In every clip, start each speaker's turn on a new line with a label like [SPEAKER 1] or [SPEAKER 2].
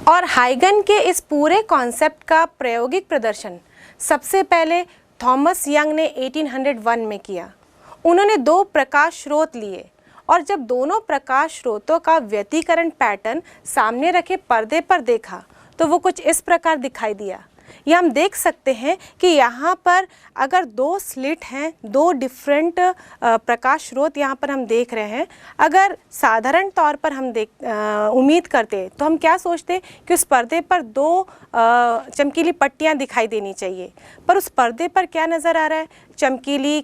[SPEAKER 1] और हाइगन के इस पूरे कॉन्सेप्ट का प्रायोगिक प्रदर्शन सबसे पहले थॉमस यंग ने 1801 में किया। उन्होंने दो प्रकाश स्रोत लिए और जब दोनों प्रकाश स्रोतों का व्यतिकरण पैटर्न सामने रखे पर्दे पर देखा तो वो कुछ इस प्रकार दिखाई दिया। ये हम देख सकते हैं कि यहाँ पर अगर दो स्लिट हैं, दो डिफरेंट प्रकाश स्रोत यहाँ पर हम देख रहे हैं। अगर साधारण तौर पर हम उम्मीद करते तो हम क्या सोचते कि उस पर्दे पर दो चमकीली पट्टियाँ दिखाई देनी चाहिए, पर उस पर्दे पर क्या नज़र आ रहा है? चमकीली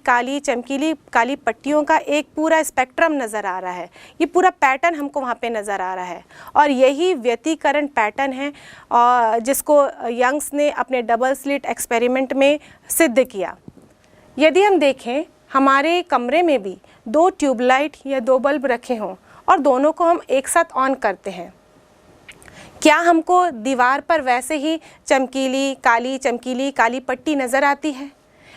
[SPEAKER 1] काली पट्टियों का एक पूरा स्पेक्ट्रम नज़र आ रहा है। ये पूरा पैटर्न हमको वहाँ पे नज़र आ रहा है और यही व्यतिकरण पैटर्न है और जिसको यंग्स ने अपने डबल स्लिट एक्सपेरिमेंट में सिद्ध किया। यदि हम देखें हमारे कमरे में भी दो ट्यूबलाइट या दो बल्ब रखे हों और दोनों को हम एक साथ ऑन करते हैं, क्या हमको दीवार पर वैसे ही चमकीली काली पट्टी नज़र आती है?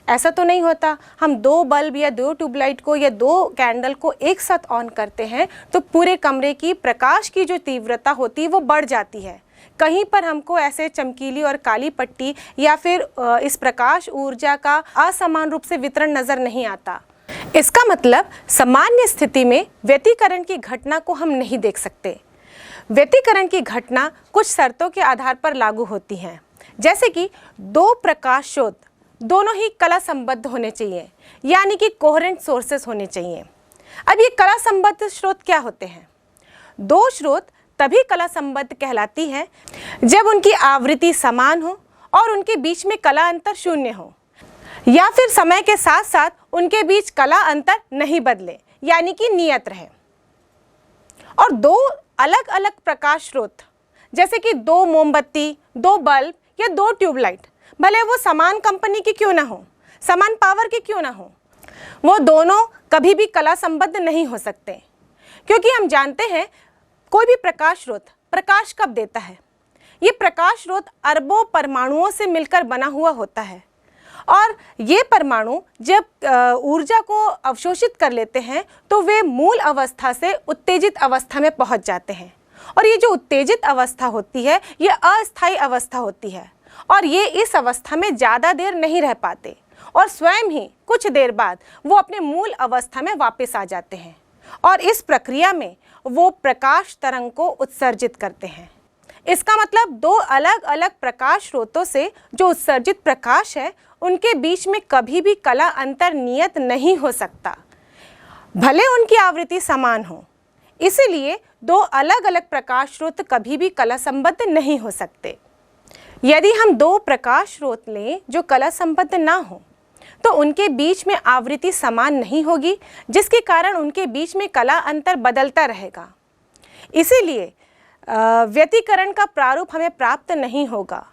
[SPEAKER 1] ऐसा तो नहीं होता। हम दो बल्ब या दो ट्यूबलाइट को या दो कैंडल को एक साथ ऑन करते हैं तो पूरे कमरे की प्रकाश की जो तीव्रता होती है वो बढ़ जाती है। कहीं पर हमको ऐसे चमकीली और काली पट्टी या फिर इस प्रकाश ऊर्जा का असमान रूप से वितरण नज़र नहीं आता। इसका मतलब सामान्य स्थिति में व्यतिकरण की घटना को हम नहीं देख सकते। व्यतिकरण की घटना कुछ शर्तों के आधार पर लागू होती हैं, जैसे कि दो प्रकाश स्रोत दोनों ही कला संबद्ध होने चाहिए, यानी कि कोहेरेंट सोर्सेस होने चाहिए। अब ये कला संबद्ध स्रोत क्या होते हैं? दो स्रोत तभी कला संबद्ध कहलाती है जब उनकी आवृत्ति समान हो और उनके बीच में कला अंतर शून्य हो, या फिर समय के साथ साथ उनके बीच कला अंतर नहीं बदले, यानी कि नियत रहे। और दो अलग अलग प्रकाश स्रोत जैसे कि दो मोमबत्ती, दो बल्ब या दो ट्यूबलाइट, भले वो समान कंपनी की क्यों ना हो, समान पावर के क्यों ना हो, वो दोनों कभी भी कला संबद्ध नहीं हो सकते, क्योंकि हम जानते हैं कोई भी प्रकाश स्रोत प्रकाश कब देता है? ये प्रकाश स्रोत अरबों परमाणुओं से मिलकर बना हुआ होता है और ये परमाणु जब ऊर्जा को अवशोषित कर लेते हैं तो वे मूल अवस्था से उत्तेजित अवस्था में पहुंच जाते हैं। और ये जो उत्तेजित अवस्था होती है ये अस्थायी अवस्था होती है और ये इस अवस्था में ज़्यादा देर नहीं रह पाते और स्वयं ही कुछ देर बाद वो अपने मूल अवस्था में वापस आ जाते हैं और इस प्रक्रिया में वो प्रकाश तरंग को उत्सर्जित करते हैं। इसका मतलब दो अलग अलग प्रकाश स्रोतों से जो उत्सर्जित प्रकाश है उनके बीच में कभी भी कला अंतर नियत नहीं हो सकता, भले उनकी आवृत्ति समान हो। इसीलिए दो अलग अलग प्रकाश स्रोत कभी भी कला संबद्ध नहीं हो सकते। यदि हम दो प्रकाश स्रोत लें जो कला संबद्ध ना हो तो उनके बीच में आवृत्ति समान नहीं होगी, जिसके कारण उनके बीच में कला अंतर बदलता रहेगा। इसीलिए व्यतिकरण का प्रारूप हमें प्राप्त नहीं होगा,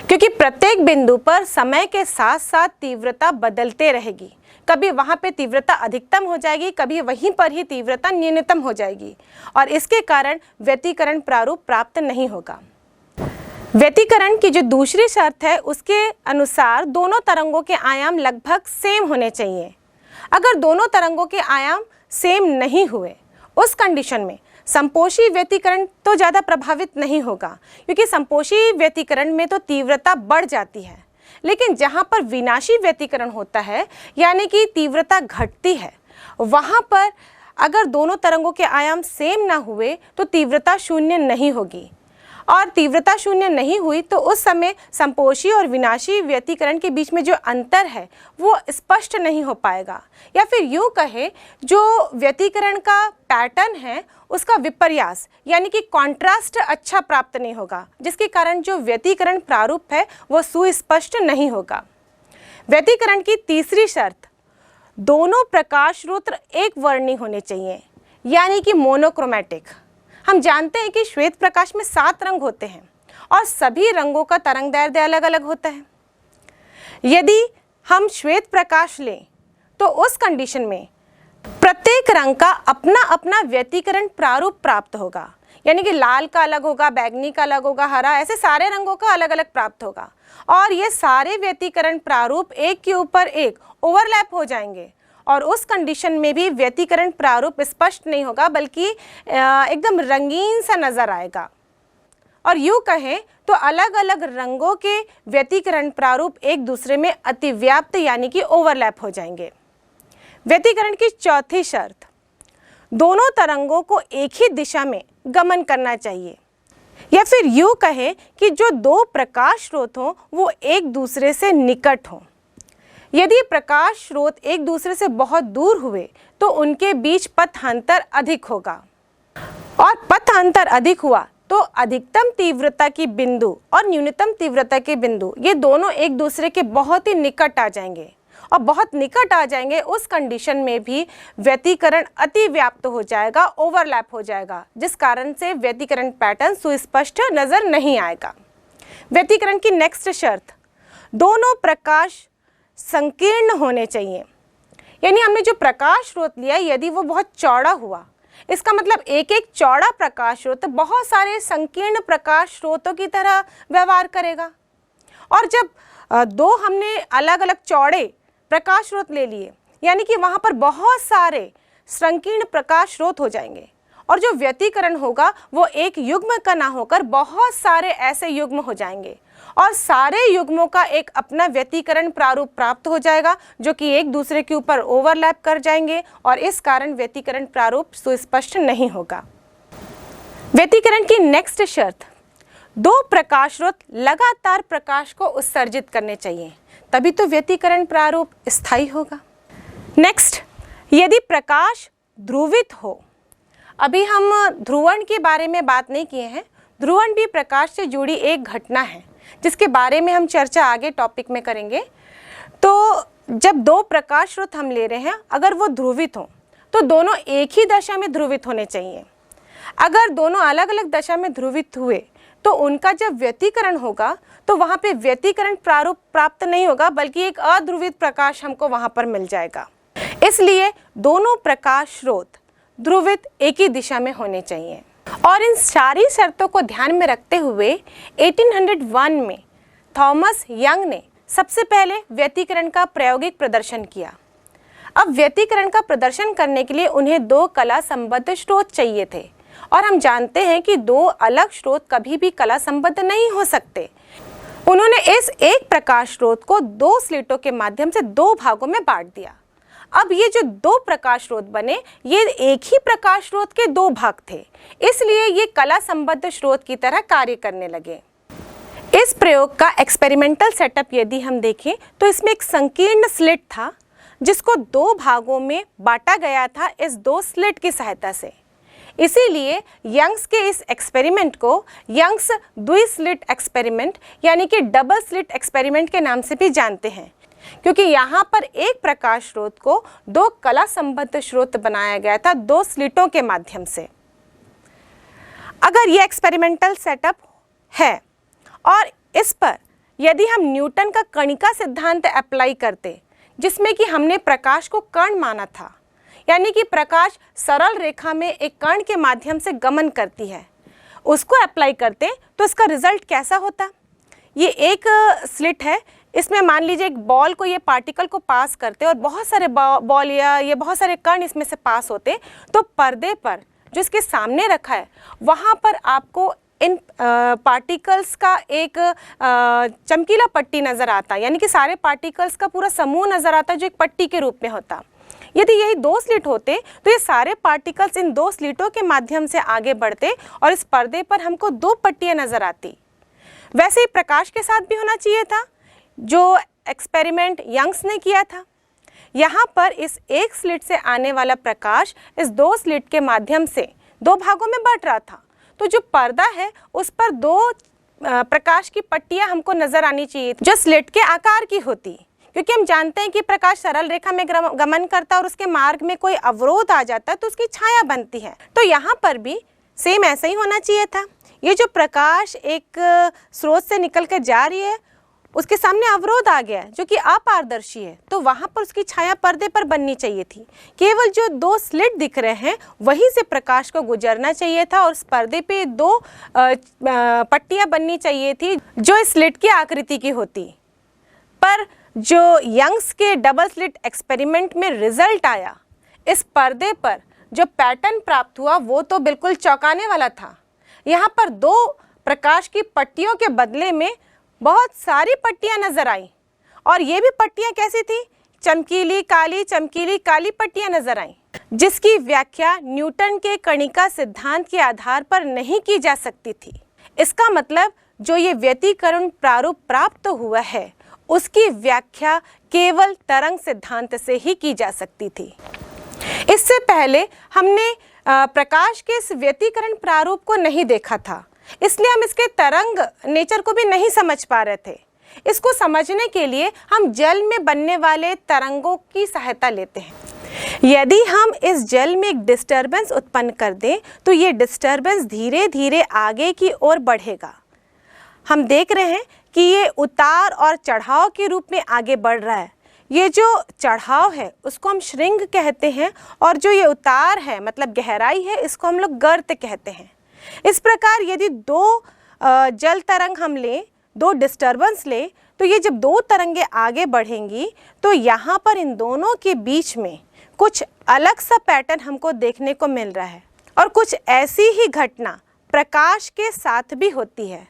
[SPEAKER 1] क्योंकि प्रत्येक बिंदु पर समय के साथ साथ तीव्रता बदलते रहेगी। कभी वहाँ पे तीव्रता अधिकतम हो जाएगी, कभी वहीं पर ही तीव्रता न्यूनतम हो जाएगी और इसके कारण व्यतिकरण प्रारूप प्राप्त नहीं होगा। व्यतिकरण की जो दूसरी शर्त है उसके अनुसार दोनों तरंगों के आयाम लगभग सेम होने चाहिए। अगर दोनों तरंगों के आयाम सेम नहीं हुए उस कंडीशन में संपोषी व्यतिकरण तो ज़्यादा प्रभावित नहीं होगा, क्योंकि संपोषी व्यतिकरण में तो तीव्रता बढ़ जाती है, लेकिन जहाँ पर विनाशी व्यतिकरण होता है यानी कि तीव्रता घटती है, वहाँ पर अगर दोनों तरंगों के आयाम सेम ना हुए तो तीव्रता शून्य नहीं होगी और तीव्रता शून्य नहीं हुई तो उस समय संपोषी और विनाशी व्यतिकरण के बीच में जो अंतर है वो स्पष्ट नहीं हो पाएगा, या फिर यूँ कहे जो व्यतिकरण का पैटर्न है उसका विपर्यास यानी कि कॉन्ट्रास्ट अच्छा प्राप्त नहीं होगा, जिसके कारण जो व्यतिकरण प्रारूप है वो सुस्पष्ट नहीं होगा। व्यतिकरण की तीसरी शर्त, दोनों प्रकाश स्रोत एक वर्णी होने चाहिए, यानी कि मोनोक्रोमैटिक। हम जानते हैं कि श्वेत प्रकाश में 7 रंग होते हैं और सभी रंगों का तरंगदैर्ध्य अलग अलग होता है। यदि हम श्वेत प्रकाश लें तो उस कंडीशन में प्रत्येक रंग का अपना अपना व्यतिकरण प्रारूप प्राप्त होगा, यानी कि लाल का अलग होगा, बैगनी का अलग होगा, हरा, ऐसे सारे रंगों का अलग अलग प्राप्त होगा और ये सारे व्यतिकरण प्रारूप एक के ऊपर एक ओवरलैप हो जाएंगे और उस कंडीशन में भी व्यतिकरण प्रारूप स्पष्ट नहीं होगा, बल्कि एकदम रंगीन सा नज़र आएगा। और यूं कहें तो अलग अलग रंगों के व्यतिकरण प्रारूप एक दूसरे में अतिव्याप्त यानी कि ओवरलैप हो जाएंगे। व्यतिकरण की चौथी शर्त, दोनों तरंगों को एक ही दिशा में गमन करना चाहिए, या फिर यूं कहें कि जो दो प्रकाश स्रोत हों वो एक दूसरे से निकट हों। यदि प्रकाश स्रोत एक दूसरे से बहुत दूर हुए तो उनके बीच पथांतर अधिक होगा, और पथांतर अधिक हुआ तो अधिकतम तीव्रता की बिंदु और न्यूनतम तीव्रता के बिंदु ये दोनों एक दूसरे के बहुत ही निकट आ जाएंगे, और बहुत निकट आ जाएंगे उस कंडीशन में भी व्यतिकरण अतिव्याप्त हो जाएगा, ओवरलैप हो जाएगा, जिस कारण से व्यतिकरण पैटर्न सुस्पष्ट नजर नहीं आएगा। व्यतिकरण की नेक्स्ट शर्त, दोनों प्रकाश संकीर्ण होने चाहिए। यानी हमने जो प्रकाश स्रोत लिया यदि वो बहुत चौड़ा हुआ, इसका मतलब एक एक चौड़ा प्रकाश स्रोत बहुत सारे संकीर्ण प्रकाश स्रोतों की तरह व्यवहार करेगा। और जब दो हमने अलग अलग चौड़े प्रकाश स्रोत ले लिए यानी कि वहाँ पर बहुत सारे संकीर्ण प्रकाश स्रोत हो जाएंगे, और जो व्यतिकरण होगा वो एक युग्म का ना होकर बहुत सारे ऐसे युग्म हो जाएंगे, और सारे युग्मों का एक अपना व्यतिकरण प्रारूप प्राप्त हो जाएगा जो कि एक दूसरे के ऊपर ओवरलैप कर जाएंगे, और इस कारण व्यतिकरण प्रारूप सुस्पष्ट नहीं होगा। व्यतिकरण की नेक्स्ट शर्त, दो प्रकाश स्रोत लगातार प्रकाश को उत्सर्जित करने चाहिए, तभी तो व्यतिकरण प्रारूप स्थायी होगा। नेक्स्ट, यदि प्रकाश ध्रुवित हो, अभी हम ध्रुवण के बारे में बात नहीं किए हैं, ध्रुवण भी प्रकाश से जुड़ी एक घटना है जिसके बारे में हम चर्चा आगे टॉपिक में करेंगे। तो जब दो प्रकाश स्रोत हम ले रहे हैं, अगर वो ध्रुवित हों तो दोनों एक ही दशा में ध्रुवित होने चाहिए। अगर दोनों अलग अलग दशा में ध्रुवित हुए तो उनका जब व्यतिकरण होगा तो वहाँ पे व्यतिकरण प्रारूप प्राप्त नहीं होगा, बल्कि एक अध्रुवित प्रकाश हमको वहाँ पर मिल जाएगा। इसलिए दोनों प्रकाश स्रोत ध्रुवित एक ही दिशा में होने चाहिए। और इन सारी शर्तों को ध्यान में रखते हुए 1801 में थॉमस यंग ने सबसे पहले व्यतिकरण का प्रायोगिक प्रदर्शन किया। अब व्यतिकरण का प्रदर्शन करने के लिए उन्हें दो कला संबद्ध स्रोत चाहिए थे, और हम जानते हैं कि दो अलग स्रोत कभी भी कला संबद्ध नहीं हो सकते। उन्होंने इस एक प्रकाश स्रोत को दो स्लिटों के माध्यम से दो भागों में बांट दिया। अब ये जो दो प्रकाश स्रोत बने ये एक ही प्रकाश स्रोत के दो भाग थे, इसलिए ये कला संबद्ध स्रोत की तरह कार्य करने लगे। इस प्रयोग का एक्सपेरिमेंटल सेटअप यदि हम देखें तो इसमें एक संकीर्ण स्लिट था जिसको दो भागों में बांटा गया था इस दो स्लिट की सहायता से। इसीलिए यंग्स के इस एक्सपेरिमेंट को यंग्स द्विस्लिट एक्सपेरिमेंट यानी कि डबल स्लिट एक्सपेरिमेंट के नाम से भी जानते हैं, क्योंकि यहाँ पर एक प्रकाश स्रोत को दो कला संबद्ध स्रोत बनाया गया था दो स्लिटों के माध्यम से। अगर यह एक्सपेरिमेंटल सेटअप है और इस पर यदि हम न्यूटन का कणिका सिद्धांत अप्लाई करते, जिसमें कि हमने प्रकाश को कण माना था, यानी कि प्रकाश सरल रेखा में एक कण के माध्यम से गमन करती है, उसको अप्लाई करते तो इसका रिजल्ट कैसा होता। ये एक स्लिट है, इसमें मान लीजिए एक बॉल को ये पार्टिकल को पास करते और बहुत सारे बॉल या ये बहुत सारे कण इसमें से पास होते, तो पर्दे पर जो इसके सामने रखा है वहाँ पर आपको इन पार्टिकल्स का एक चमकीला पट्टी नज़र आता, यानी कि सारे पार्टिकल्स का पूरा समूह नज़र आता जो एक पट्टी के रूप में होता। यदि यही दो स्लिट होते तो ये सारे पार्टिकल्स इन दो स्लिटों के माध्यम से आगे बढ़ते और इस पर्दे पर हमको दो पट्टियाँ नज़र आती। वैसे ही प्रकाश के साथ भी होना चाहिए था जो एक्सपेरिमेंट यंग्स ने किया था। यहाँ पर इस एक स्लिट से आने वाला प्रकाश इस दो स्लिट के माध्यम से दो भागों में बढ़ रहा था, तो जो पर्दा है उस पर दो प्रकाश की पट्टियाँ हमको नज़र आनी चाहिए जो स्लिट के आकार की होती, क्योंकि हम जानते हैं कि प्रकाश सरल रेखा में गमन करता और उसके मार्ग में कोई अवरोध आ जाता तो उसकी छाया बनती है। तो यहाँ पर भी सेम ऐसा ही होना चाहिए था। ये जो प्रकाश एक स्रोत से निकल कर जा रही है उसके सामने अवरोध आ गया जो कि अपारदर्शी है, तो वहाँ पर उसकी छाया पर्दे पर बननी चाहिए थी। केवल जो दो स्लिट दिख रहे हैं वहीं से प्रकाश को गुजरना चाहिए था और उस पर्दे पे दो पट्टियाँ बननी चाहिए थी जो इस स्लिट की आकृति की होती। पर जो यंग्स के डबल स्लिट एक्सपेरिमेंट में रिजल्ट आया, इस पर्दे पर जो पैटर्न प्राप्त हुआ वो तो बिल्कुल चौंकाने वाला था। यहाँ पर दो प्रकाश की पट्टियों के बदले में बहुत सारी पट्टियां नजर आई, और ये भी पट्टियां कैसी थी? चमकीली काली पट्टियां नजर आई, जिसकी व्याख्या न्यूटन के कणिका सिद्धांत के आधार पर नहीं की जा सकती थी। इसका मतलब जो ये व्यतिकरण प्रारूप प्राप्त हुआ है उसकी व्याख्या केवल तरंग सिद्धांत से ही की जा सकती थी। इससे पहले हमने प्रकाश के इस व्यतिकरण प्रारूप को नहीं देखा था, इसलिए हम इसके तरंग नेचर को भी नहीं समझ पा रहे थे। इसको समझने के लिए हम जल में बनने वाले तरंगों की सहायता लेते हैं। यदि हम इस जल में एक डिस्टर्बेंस उत्पन्न कर दें तो ये डिस्टर्बेंस धीरे धीरे आगे की ओर बढ़ेगा। हम देख रहे हैं कि ये उतार और चढ़ाव के रूप में आगे बढ़ रहा है। ये जो चढ़ाव है उसको हम श्रृंग कहते हैं, और जो ये उतार है मतलब गहराई है, इसको हम लोग गर्त कहते हैं। इस प्रकार यदि दो जल तरंग हम लें, दो डिस्टर्बेंस लें, तो ये जब दो तरंगे आगे बढ़ेंगी तो यहाँ पर इन दोनों के बीच में कुछ अलग सा पैटर्न हमको देखने को मिल रहा है। और कुछ ऐसी ही घटना प्रकाश के साथ भी होती है।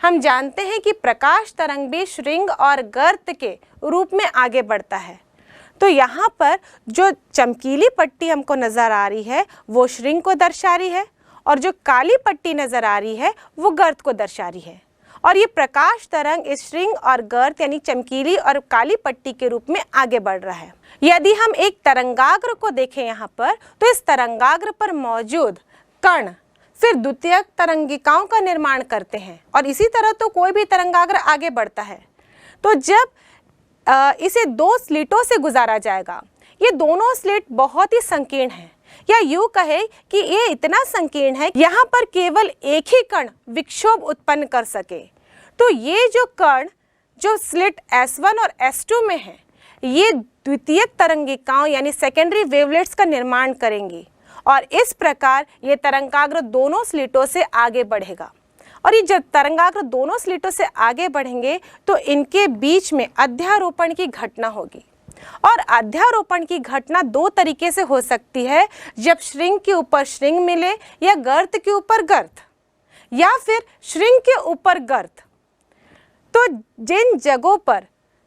[SPEAKER 1] हम जानते हैं कि प्रकाश तरंग भी श्रृंग और गर्त के रूप में आगे बढ़ता है। तो यहाँ पर जो चमकीली पट्टी हमको नज़र आ रही है वो श्रृंग को दर्शा रही है, और जो काली पट्टी नज़र आ रही है वो गर्त को दर्शा रही है। और ये प्रकाश तरंग इस श्रृंग और गर्त यानी चमकीली और काली पट्टी के रूप में आगे बढ़ रहा है। यदि हम एक तरंगाग्र को देखें यहाँ पर, तो इस तरंगाग्र पर मौजूद कण फिर द्वितीयक तरंगिकाओं का निर्माण करते हैं, और इसी तरह तो कोई भी तरंगाग्र आगे बढ़ता है। तो जब इसे दो स्लिटों से गुजारा जाएगा, ये दोनों स्लिट बहुत ही संकीर्ण हैं, या यूँ कहे कि ये इतना संकीर्ण है यहाँ पर केवल एक ही कण विक्षोभ उत्पन्न कर सके। तो ये जो कण जो स्लिट S1 और S2 में है, ये द्वितीयक तरंगिकाओं यानी सेकेंडरी वेवलेट्स का निर्माण करेंगी, और इस प्रकार ये तरंगाग्र दोनों स्लिटों से आगे बढ़ेगा। और ये जब तरंगाग्र दोनों स्लिटों से आगे बढ़ेंगे तो इनके बीच में अध्यारोपण की घटना होगी। और अध्यारोपण की घटना दो तरीके से हो सकती है, जब श्रृंग के ऊपर श्रृंग मिले या गर्त के ऊपर गर्त, या फिर श्रृंग के ऊपर गर्त। तो जिन जगहों पर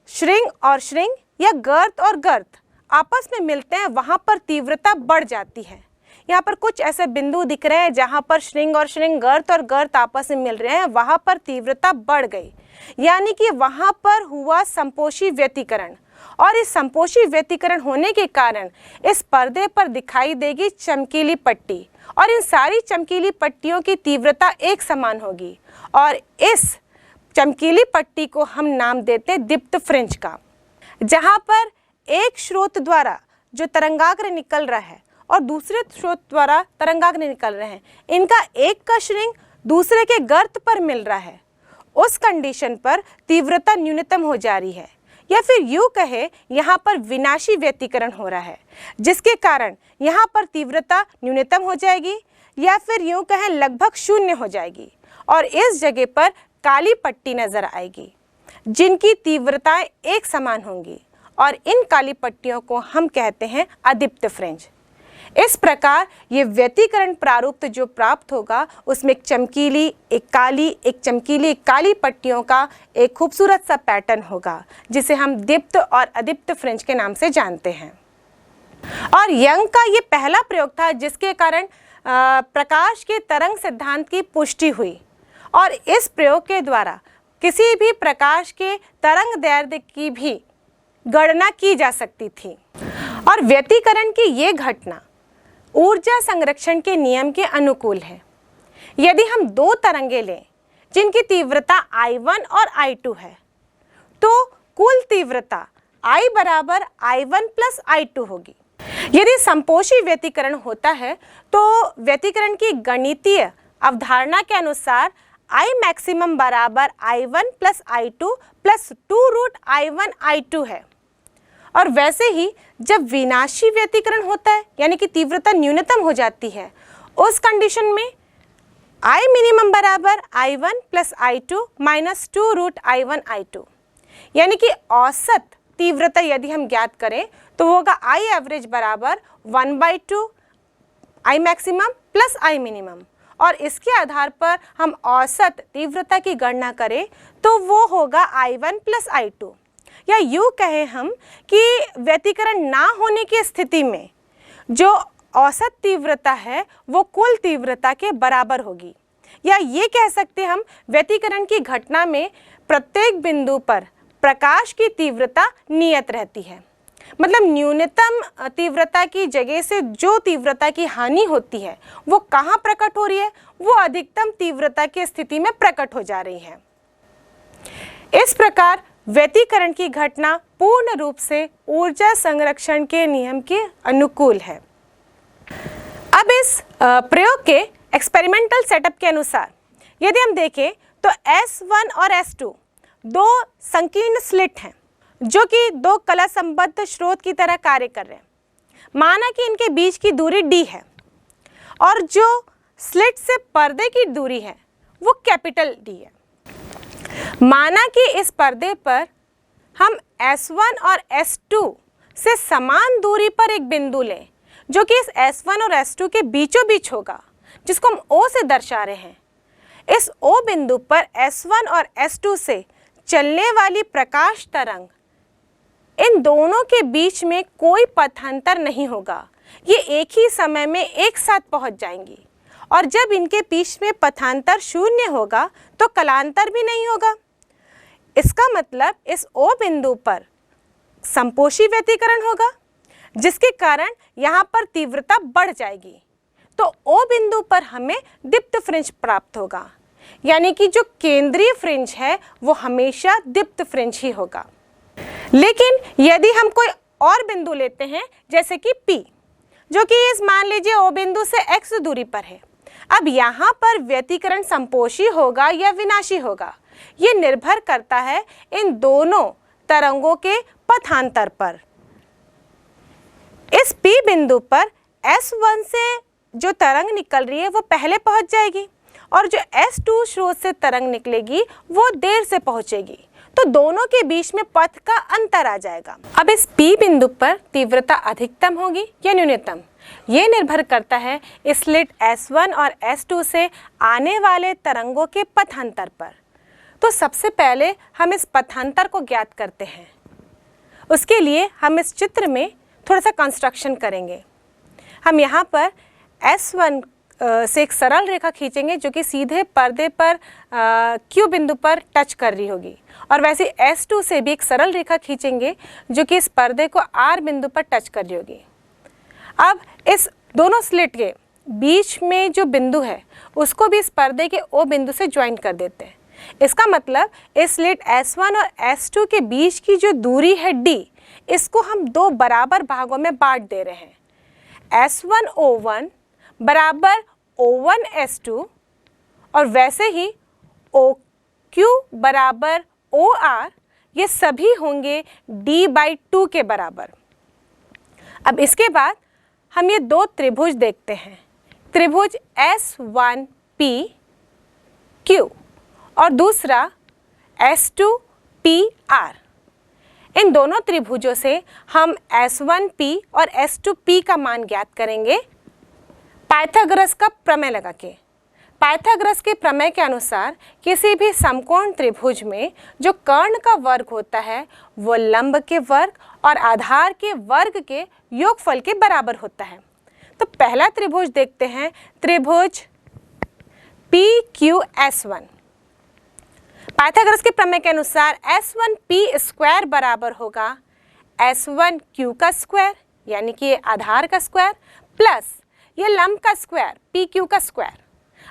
[SPEAKER 1] श्रृंग या गर्त और गर्त आपस में मिलते हैं वहां पर तीव्रता बढ़ जाती है। यहाँ पर कुछ ऐसे बिंदु दिख रहे हैं जहाँ पर श्रृंग गर्त और गर्त आपस में मिल रहे हैं, वहाँ पर तीव्रता बढ़ गई, यानी कि वहाँ पर हुआ संपोषी व्यतिकरण। और इस संपोषी व्यतिकरण होने के कारण इस पर्दे पर दिखाई देगी चमकीली पट्टी, और इन सारी चमकीली पट्टियों की तीव्रता एक समान होगी, और इस चमकीली पट्टी को हम नाम देते हैं दीप्त फ्रिंज का। जहाँ पर एक स्रोत द्वारा जो तरंगाग्र निकल रहा है और दूसरे स्रोत द्वारा तरंगाग्र निकल रहे हैं, इनका एक का श्रृंग दूसरे के गर्त पर मिल रहा है, उस कंडीशन पर तीव्रता न्यूनतम हो जा रही है। या फिर यूँ कहे यहाँ पर विनाशी व्यतिकरण हो रहा है, जिसके कारण यहाँ पर तीव्रता न्यूनतम हो जाएगी, या फिर यूँ कहें लगभग शून्य हो जाएगी, और इस जगह पर काली पट्टी नजर आएगी जिनकी तीव्रताएं एक समान होंगी, और इन काली पट्टियों को हम कहते हैं अदीप्त फ्रिंज। इस प्रकार ये व्यतिकरण प्रारूप जो प्राप्त होगा उसमें एक चमकीली एक काली पट्टियों का एक खूबसूरत सा पैटर्न होगा, जिसे हम दीप्त और अदीप्त फ्रिंज के नाम से जानते हैं। और यंग का ये पहला प्रयोग था जिसके कारण प्रकाश के तरंग सिद्धांत की पुष्टि हुई, और इस प्रयोग के द्वारा किसी भी प्रकाश के तरंग दैर्ध्य की भी गणना की जा सकती थी। और व्यतिकरण की ये घटना ऊर्जा संरक्षण के नियम के अनुकूल है। यदि हम दो तरंगे लें जिनकी तीव्रता I1 और I2 है, तो कुल तीव्रता I बराबर I1 प्लस I2 होगी। यदि संपोषी व्यतिकरण होता है तो व्यतिकरण की गणितीय अवधारणा के अनुसार I मैक्सिमम बराबर I1 plus I2 plus 2 root I1 I2 है। और वैसे ही जब विनाशी व्यतिकरण होता है यानी कि तीव्रता न्यूनतम हो जाती है, उस कंडीशन में I मिनिमम बराबर I1 plus I2 minus 2 root I1 I2, यानी कि औसत तीव्रता यदि हम ज्ञात करें तो होगा I एवरेज बराबर 1/2 I maximum plus I minimum, और इसके आधार पर हम औसत तीव्रता की गणना करें तो वो होगा I1 प्लस I2, या यूँ कहें हम कि व्यतिकरण ना होने की स्थिति में जो औसत तीव्रता है वो कुल तीव्रता के बराबर होगी, या ये कह सकते हम व्यतिकरण की घटना में प्रत्येक बिंदु पर प्रकाश की तीव्रता नियत रहती है। मतलब न्यूनतम तीव्रता की जगह से जो तीव्रता की हानि होती है वो कहाँ प्रकट हो रही है, वो अधिकतम तीव्रता की स्थिति में प्रकट हो जा रही है। इस प्रकार व्यतिकरण की घटना पूर्ण रूप से ऊर्जा संरक्षण के नियम के अनुकूल है। अब इस प्रयोग के एक्सपेरिमेंटल सेटअप के अनुसार यदि हम देखें तो S1 और S2 दो संकीर्ण स्लिट हैं जो कि दो कला संबद्ध स्रोत की तरह कार्य कर रहे हैं। माना कि इनके बीच की दूरी d है और जो स्लिट से पर्दे की दूरी है वो कैपिटल D है। माना कि इस पर्दे पर हम S1 और S2 से समान दूरी पर एक बिंदु लें जो कि इस S1 और S2 के बीचों बीच होगा, जिसको हम O से दर्शा रहे हैं। इस O बिंदु पर S1 और S2 से चलने वाली प्रकाश तरंग, इन दोनों के बीच में कोई पथांतर नहीं होगा, ये एक ही समय में एक साथ पहुंच जाएंगी। और जब इनके बीच में पथांतर शून्य होगा तो कलांतर भी नहीं होगा। इसका मतलब इस O बिंदु पर संपोषी व्यतिकरण होगा, जिसके कारण यहाँ पर तीव्रता बढ़ जाएगी। तो O बिंदु पर हमें दीप्त फ्रिंज प्राप्त होगा, यानी कि जो केंद्रीय फ्रिंज है वो हमेशा दीप्त फ्रिंज ही होगा। लेकिन यदि हम कोई और बिंदु लेते हैं जैसे कि P, जो कि इस मान लीजिए O बिंदु से x दूरी पर है, अब यहाँ पर व्यतिकरण संपोषी होगा या विनाशी होगा, ये निर्भर करता है इन दोनों तरंगों के पथांतर पर। इस P बिंदु पर S1 से जो तरंग निकल रही है वो पहले पहुंच जाएगी और जो S2 स्रोत से तरंग निकलेगी वो देर से पहुंचेगी, तो दोनों के बीच में पथ का अंतर आ जाएगा। अब इस P बिंदु पर तीव्रता अधिकतम होगी या न्यूनतम, ये निर्भर करता है इस स्लिट S1 और S2 से आने वाले तरंगों के पथांतर पर। तो सबसे पहले हम इस पथांतर को ज्ञात करते हैं। उसके लिए हम इस चित्र में थोड़ा सा कंस्ट्रक्शन करेंगे। हम यहाँ पर S1 से एक सरल रेखा खींचेंगे जो कि सीधे पर्दे पर Q बिंदु पर टच कर रही होगी, और वैसे S2 से भी एक सरल रेखा खींचेंगे जो कि इस पर्दे को R बिंदु पर टच कर रही होगी। अब इस दोनों स्लिट के बीच में जो बिंदु है उसको भी इस पर्दे के O बिंदु से ज्वाइन कर देते हैं। इसका मतलब इस स्लिट S1 और S2 के बीच की जो दूरी है D, इसको हम दो बराबर भागों में बांट दे रहे हैं। S1 O1 बराबर O1 S2, और वैसे ही OQ बराबर OR, ये सभी होंगे D/2 के बराबर। अब इसके बाद हम ये दो त्रिभुज देखते हैं, त्रिभुज S1PQ और दूसरा S2PR। इन दोनों त्रिभुजों से हम S1P और S2P का मान ज्ञात करेंगे पाइथागोरस का प्रमेय लगा के। पाइथागोरस के प्रमेय के अनुसार किसी भी समकोण त्रिभुज में जो कर्ण का वर्ग होता है वो लंब के वर्ग और आधार के वर्ग के योगफल के बराबर होता है। तो पहला त्रिभुज देखते हैं, त्रिभुज PQS1। पाइथागोरस के प्रमेय के अनुसार S1P² बराबर होगा S1Q का स्क्वायर, यानी कि आधार का स्क्वायर, प्लस ये लंब का स्क्वायर PQ का स्क्वायर।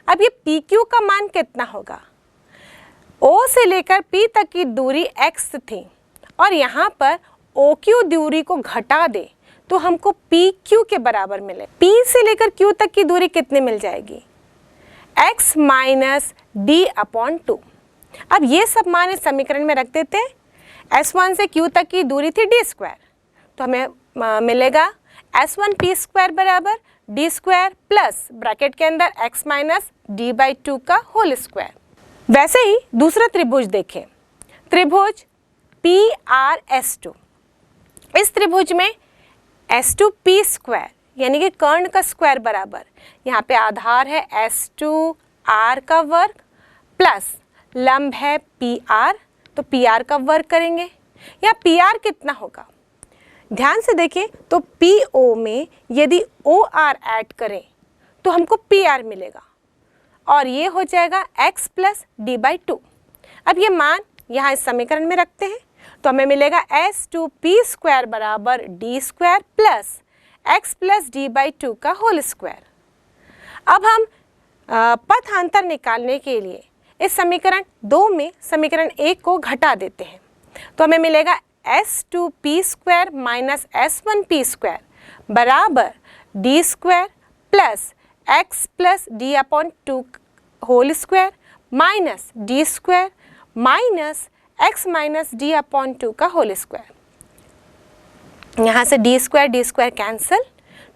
[SPEAKER 1] अब ये PQ का मान कितना होगा? O से लेकर P तक की दूरी x थी और यहाँ पर OQ दूरी को घटा दे तो हमको PQ के बराबर मिले। P से लेकर Q तक की दूरी कितनी मिल जाएगी? x minus D/2। अब ये सब मान इस समीकरण में रख देते हैं। S1 से Q तक की दूरी थी D², तो हमें मिलेगा S1P² बराबर D² प्लस ब्रैकेट के अंदर x माइनस D/2 का होल स्क्वायर। वैसे ही दूसरा त्रिभुज देखें, त्रिभुज PRS2। इस त्रिभुज में S2P² यानी कि कर्ण का स्क्वायर बराबर, यहाँ पे आधार है S2R का वर्ग प्लस लंब है PR, तो PR का वर्ग करेंगे। या PR कितना होगा, ध्यान से देखें तो PO में यदि OR ऐड करें तो हमको PR मिलेगा और ये हो जाएगा x प्लस d/2। अब ये मान यहाँ इस समीकरण में रखते हैं तो हमें मिलेगा S2P² बराबर d² plus x plus d/2 का होल स्क्वायर। अब हम पथांतर निकालने के लिए इस समीकरण 2 में समीकरण 1 को घटा देते हैं तो हमें मिलेगा S2P² माइनस S1P² बराबर d² plus x plus d/2 whole square minus d² minus x minus d/2 का होल स्क्वायर। यहाँ से d² कैंसिल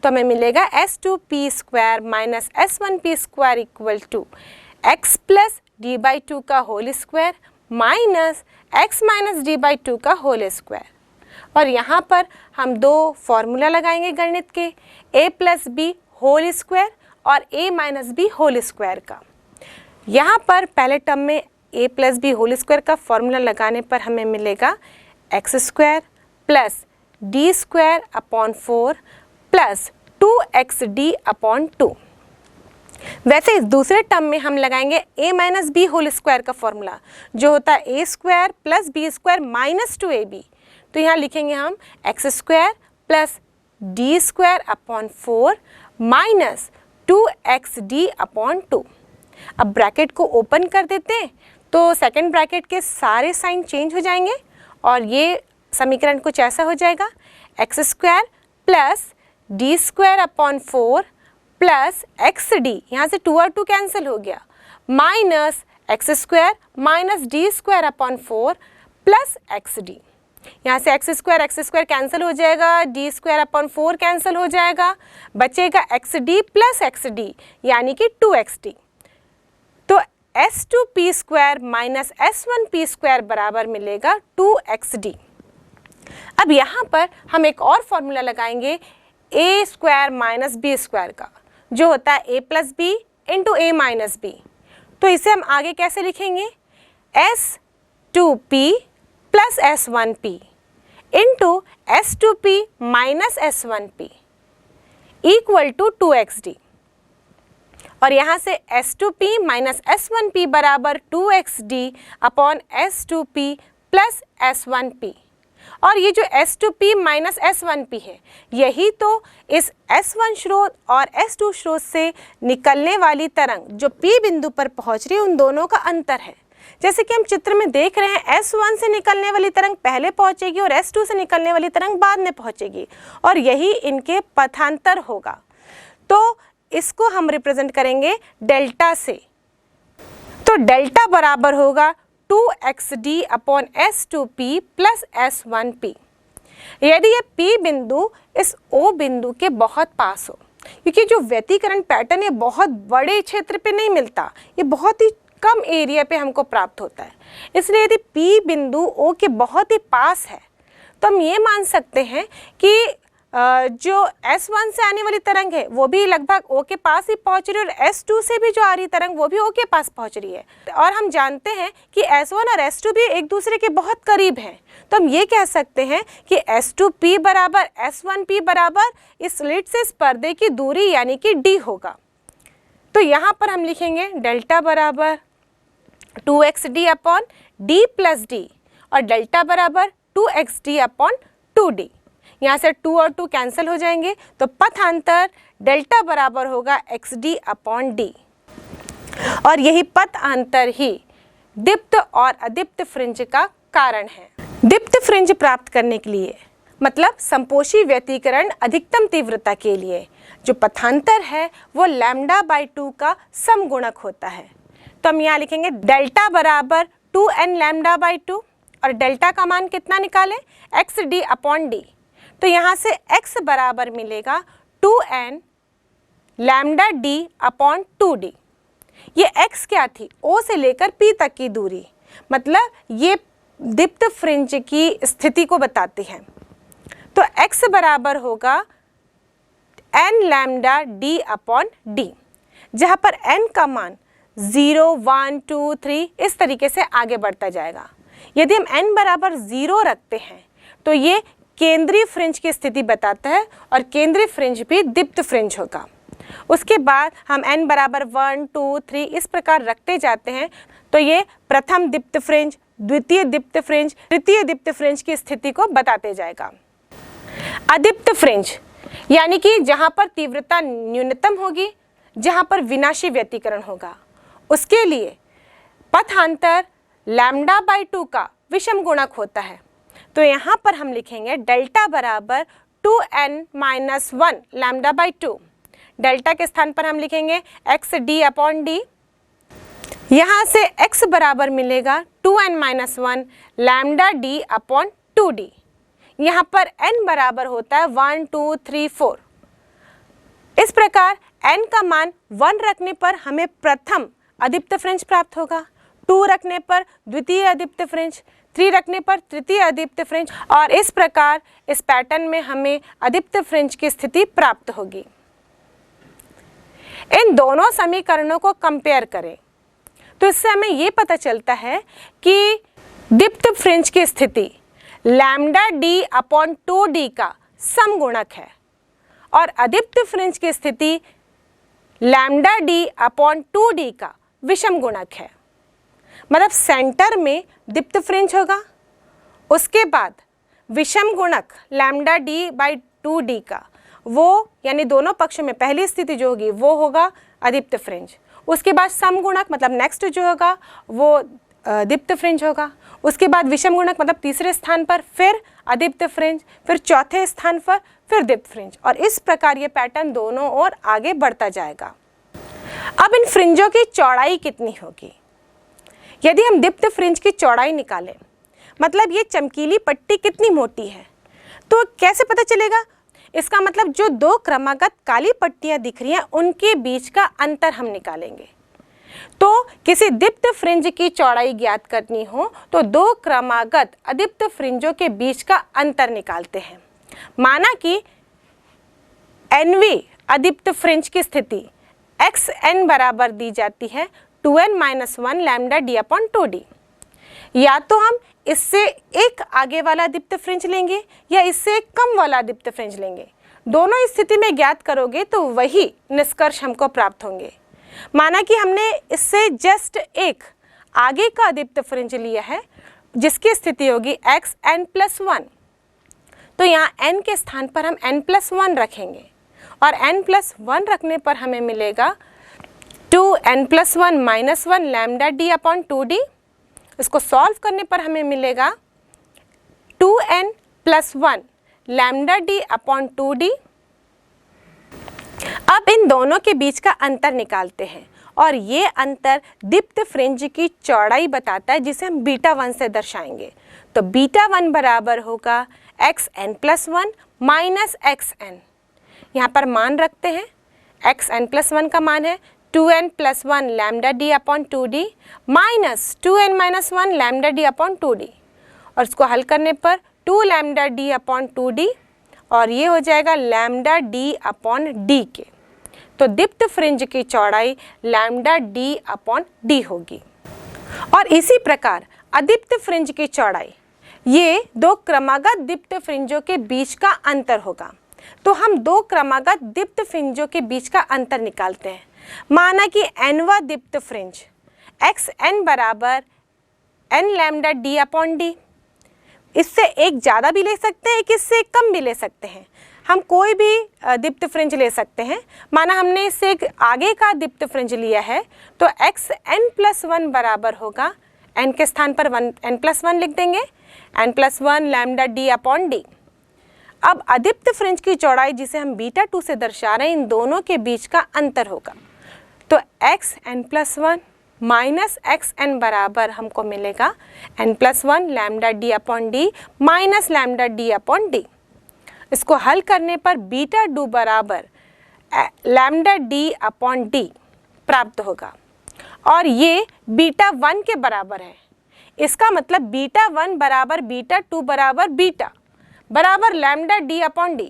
[SPEAKER 1] तो हमें मिलेगा S2P² minus S1P² equal to x plus d/2 का whole square minus x minus d/2 का whole square. और यहाँ पर हम दो फॉर्मूला लगाएंगे गणित के, a plus B whole square और a minus B whole square का। यहाँ पर पहले टर्म में a plus B whole square का फॉर्मूला लगाने पर हमें मिलेगा x² plus d² upon 4 plus 2xd/2। वैसे इस दूसरे टर्म में हम लगाएंगे a minus B whole square का फॉर्मूला जो होता है a² plus b² minus 2ab। तो यहाँ लिखेंगे हम x² plus d²/4 minus 2xd/2। अब ब्रैकेट को ओपन कर देते हैं तो सेकंड ब्रैकेट के सारे साइन चेंज हो जाएंगे और ये समीकरण कुछ ऐसा हो जाएगा x² plus d²/4 plus xd, यहाँ से 2 और 2 कैंसिल हो गया, minus x² minus d²/4 plus xd। यहाँ से x² कैंसिल हो जाएगा, d²/4 कैंसिल हो जाएगा, बचेगा xd प्लस xd यानी कि 2xd। तो S2P² माइनस S1P² बराबर मिलेगा 2xd। अब यहाँ पर हम एक और फॉर्मूला लगाएंगे a² माइनस b² का जो होता है a plus B into a minus B. तो इसे हम आगे कैसे लिखेंगे, S2P plus S1P into S2P minus S1P equal to 2xd। और यहाँ से S2P माइनस S1P बराबर 2xd upon S2P plus S1P। और ये जो S2P माइनस S1P है यही तो इस S1 स्रोत और S2 स्रोत से निकलने वाली तरंग जो P बिंदु पर पहुँच रही है उन दोनों का अंतर है। जैसे कि हम चित्र में देख रहे हैं S1 से निकलने वाली तरंग पहले पहुँचेगी और S2 से निकलने वाली तरंग बाद में पहुँचेगी और यही इनके पथांतर होगा। तो इसको हम रिप्रेजेंट करेंगे डेल्टा से। तो डेल्टा बराबर होगा 2xd upon S2P plus S1P। यदि ये P बिंदु इस O बिंदु के बहुत पास हो, क्योंकि जो व्यतिकरण पैटर्न ये बहुत बड़े क्षेत्र पे नहीं मिलता, ये बहुत ही कम एरिया पे हमको प्राप्त होता है, इसलिए यदि P बिंदु O के बहुत ही पास है तो हम ये मान सकते हैं कि जो S1 से आने वाली तरंग है वो भी लगभग O के पास ही पहुंच रही है और S2 से भी जो आ रही तरंग वो भी O के पास पहुंच रही है। और हम जानते हैं कि S1 और S2 भी एक दूसरे के बहुत करीब हैं, तो हम ये कह सकते हैं कि S2P बराबर S1P बराबर इस स्लिट से इस पर्दे की दूरी यानी कि D होगा। तो यहाँ पर हम लिखेंगे डेल्टा बराबर 2xd upon D plus D और डेल्टा बराबर 2xd अपॉन 2D। यहाँ से 2 और 2 कैंसिल हो जाएंगे तो पथांतर डेल्टा बराबर होगा xd अपॉन d। और यही पथ अंतर ही दीप्त और अदीप्त फ्रिंज का कारण है। दीप्त फ्रिंज प्राप्त करने के लिए मतलब संपोषी व्यतिकरण अधिकतम तीव्रता के लिए जो पथांतर है वो λ/2 का समगुणक होता है। तो हम यहाँ लिखेंगे डेल्टा बराबर 2n λ/2 और डेल्टा का मान कितना निकालें, xd अपॉन d। तो यहाँ से x बराबर मिलेगा 2n λd अपॉन 2d। ये x क्या थी, O से लेकर P तक की दूरी, मतलब ये दीप्त फ्रिंज की स्थिति को बताती है। तो x बराबर होगा n lambda d upon d, जहाँ पर n का मान 0, 1, 2, 3 इस तरीके से आगे बढ़ता जाएगा। यदि हम n बराबर 0 रखते हैं तो ये केंद्रीय फ्रिंज की स्थिति बताता है और केंद्रीय फ्रिंज भी दीप्त फ्रिंज होगा। उसके बाद हम n बराबर 1, 2, 3 इस प्रकार रखते जाते हैं तो ये प्रथम दीप्त फ्रिंज, द्वितीय दीप्त फ्रिंज, तृतीय दीप्त फ्रिंज की स्थिति को बताते जाएगा। अदीप्त फ्रिंज यानी कि जहाँ पर तीव्रता न्यूनतम होगी, जहाँ पर विनाशी व्यतिकरण होगा, उसके लिए पथांतर λ/2 का विषम गुणक होता है। तो यहाँ पर हम लिखेंगे डेल्टा बराबर 2n-1 λ/2। डेल्टा के स्थान पर हम लिखेंगे xd अपॉन d। यहाँ से x बराबर मिलेगा 2n-1 λd अपॉन 2d। यहाँ पर n बराबर होता है 1, 2, 3, 4। इस प्रकार n का मान 1 रखने पर हमें प्रथम अदीप्त फ्रिंज प्राप्त होगा, 2 रखने पर द्वितीय अदीप्त फ्रिंज, 3 रखने पर तृतीय अदीप्त फ्रिंज, और इस प्रकार इस पैटर्न में हमें अदीप्त फ्रिंज की स्थिति प्राप्त होगी। इन दोनों समीकरणों को कंपेयर करें तो इससे हमें ये पता चलता है कि दीप्त फ्रिंज की स्थिति λd अपॉन 2d का समगुणक है और अदीप्त फ्रिंज की स्थिति λd अपॉन 2d का विषम गुणक है। मतलब सेंटर में दीप्त फ्रिंज होगा, उसके बाद विषम गुणक λd/2d का वो यानी दोनों पक्षों में पहली स्थिति जो होगी वो होगा अदीप्त फ्रिंज, उसके बाद समगुणक मतलब नेक्स्ट जो होगा वो दीप्त फ्रिंज होगा, उसके बाद विषम गुणक मतलब तीसरे स्थान पर फिर अदीप्त फ्रिंज, फिर चौथे स्थान पर फिर दीप्त फ्रिंज, और इस प्रकार ये पैटर्न दोनों ओर आगे बढ़ता जाएगा। अब इन फ्रिंजों की चौड़ाई कितनी होगी? यदि हम दीप्त फ्रिंज की चौड़ाई निकालें, मतलब ये चमकीली पट्टी कितनी मोटी है, तो कैसे पता चलेगा? इसका मतलब जो दो क्रमागत काली पट्टियां दिख रही हैं उनके बीच का अंतर हम निकालेंगे। तो किसी दीप्त फ्रिंज की चौड़ाई ज्ञात करनी हो तो दो क्रमागत अदीप्त फ्रिंजों के बीच का अंतर निकालते हैं। माना कि nवी अदीप्त फ्रिंज की स्थिति xn बराबर दी जाती है 2n-1 λd अपॉन 2d। या तो हम इससे एक आगे वाला दीप्त फ्रिंज लेंगे या इससे एक कम वाला दीप्त फ्रिंज लेंगे। दोनों स्थिति में ज्ञात करोगे तो वही निष्कर्ष हमको प्राप्त होंगे। माना कि हमने इससे जस्ट एक आगे का दीप्त फ्रिंज लिया है जिसकी स्थिति होगी xn+1, तो यहाँ n के स्थान पर हम n+1 रखेंगे और n+1 रखने पर हमें मिलेगा 2n+1-1 λd अपॉन 2d। इसको सॉल्व करने पर हमें मिलेगा 2n+1 λd अपॉन 2d। अब इन दोनों के बीच का अंतर निकालते हैं और ये अंतर दीप्त फ्रिंज की चौड़ाई बताता है जिसे हम β1 से दर्शाएंगे। तो β1 बराबर होगा xn+1 माइनस xn। यहाँ पर मान रखते हैं, xn+1 का मान है 2n+1 λd upon 2d minus 2n-1 λd upon 2d, और इसको हल करने पर 2 λd अपॉन 2d और ये हो जाएगा λd अपॉन d के। तो दीप्त फ्रिंज की चौड़ाई λd अपॉन d होगी। और इसी प्रकार अदीप्त फ्रिंज की चौड़ाई, ये दो क्रमागत दीप्त फ्रिंजों के बीच का अंतर होगा। तो हम दो क्रमागत दीप्त फ्रिंजों के बीच का अंतर निकालते हैं। माना कि nवा दीप्त फ्रिंज xn बराबर n λd अपॉन d, इससे एक ज़्यादा भी ले सकते हैं, एक इससे एक कम भी ले सकते हैं। हम कोई भी दीप्त फ्रिंज ले सकते हैं। माना हमने इससे एक आगे का दीप्त फ्रिंज लिया है तो xn+1 बराबर होगा, n के स्थान पर n+1 लिख देंगे, n+1 λd अपॉन d। अब अदीप्त फ्रिंज की चौड़ाई जिसे हम β2 से दर्शा रहे हैं, इन दोनों के बीच का अंतर होगा। तो xn+1 माइनस xn बराबर हमको मिलेगा n+1 λd upon d minus λd upon d। इसको हल करने पर β2 बराबर λd अपॉन d प्राप्त होगा और ये β1 के बराबर है। इसका मतलब β1 बराबर β2 बराबर बीटा बराबर λd अपॉन d,